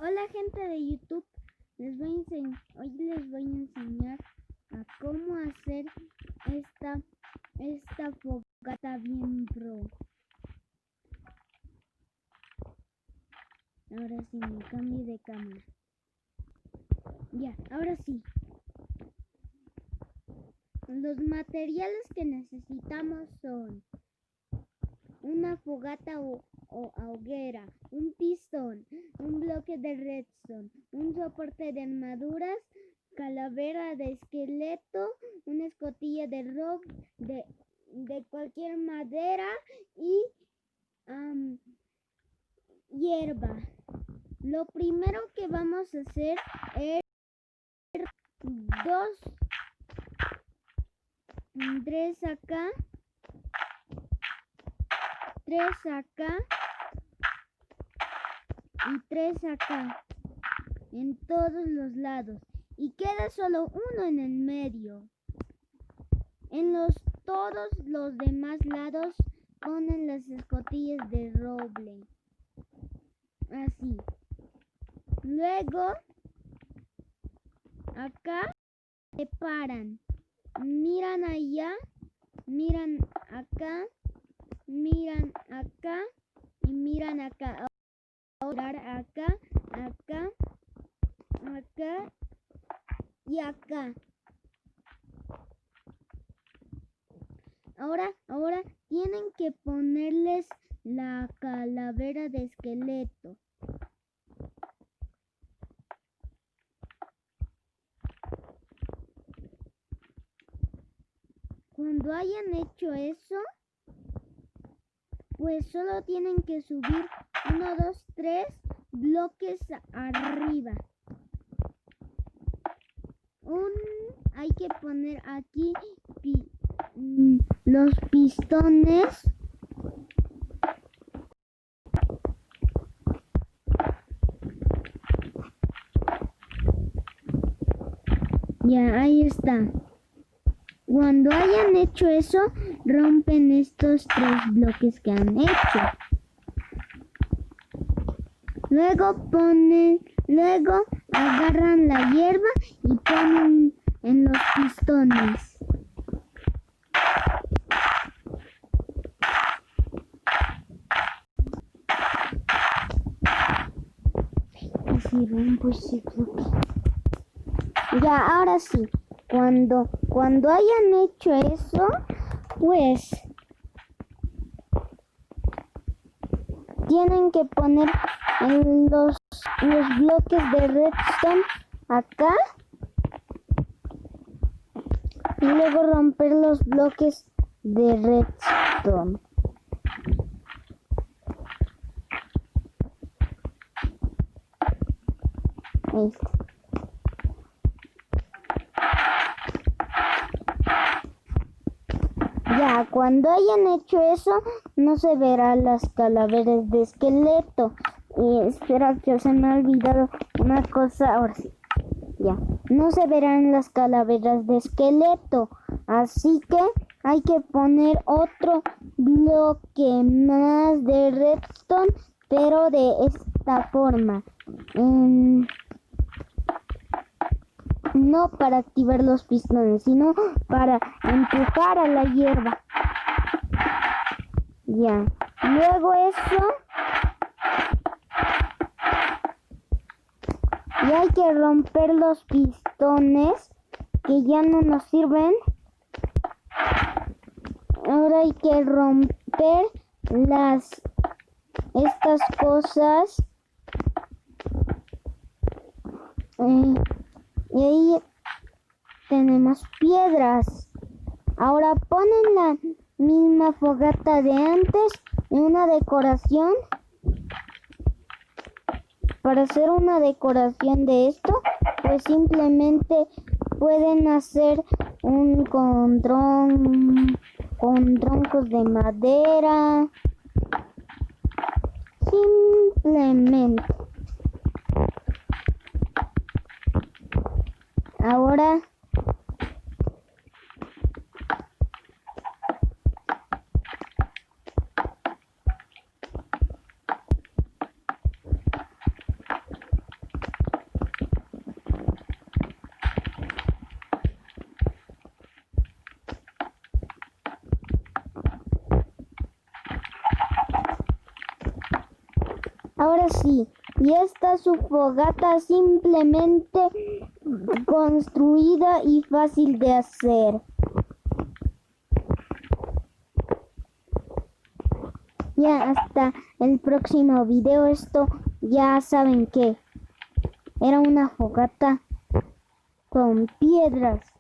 Hola gente de YouTube, hoy les voy a enseñar a cómo hacer esta fogata bien pro. Ahora sí, me cambio de cámara. Ya, ahora sí. Los materiales que necesitamos son una fogata o hoguera, un pistón, un bloque de redstone, un soporte de armaduras, calavera de esqueleto, una escotilla de rock de cualquier madera y hierba. Lo primero que vamos a hacer es tres acá y 3 acá en todos los lados y queda solo uno en el medio. En todos los demás lados ponen las escotillas de roble, así. Luego acá se paran, miran allá, miran acá, miran acá y miran acá. Acá, acá, acá y acá. Ahora tienen que ponerles la calavera de esqueleto. Cuando hayan hecho eso, pues solo tienen que subir 1, 2, 3 bloques arriba. Hay que poner aquí los pistones. Ya, ahí está. Cuando hayan hecho eso, rompen estos 3 bloques que han hecho. Luego agarran la hierba y ponen en los pistones. Y si rompo ese bloque. Ya, ahora sí. Cuando hayan hecho eso, pues tienen que poner los bloques de redstone acá y luego romper los bloques de redstone. Ahí está. Ya, cuando hayan hecho eso, no se verán las calaveras de esqueleto. Y espera, que se me ha olvidado una cosa. Ahora sí. Ya, no se verán las calaveras de esqueleto. Así que hay que poner otro bloque más de redstone, pero de esta forma. No para activar los pistones, sino para empujar a la hierba. Ya. Luego eso. Y hay que romper los pistones que ya no nos sirven. Ahora hay que romper estas cosas. Y ahí tenemos piedras. Ahora ponen la misma fogata de antes y una decoración. Para hacer una decoración de esto, pues simplemente pueden hacer con troncos de madera. Simplemente. Ahora ahora sí, y esta es su fogata simplemente construida y fácil de hacer. Ya hasta el próximo video. Esto ya saben que era una fogata con piedras.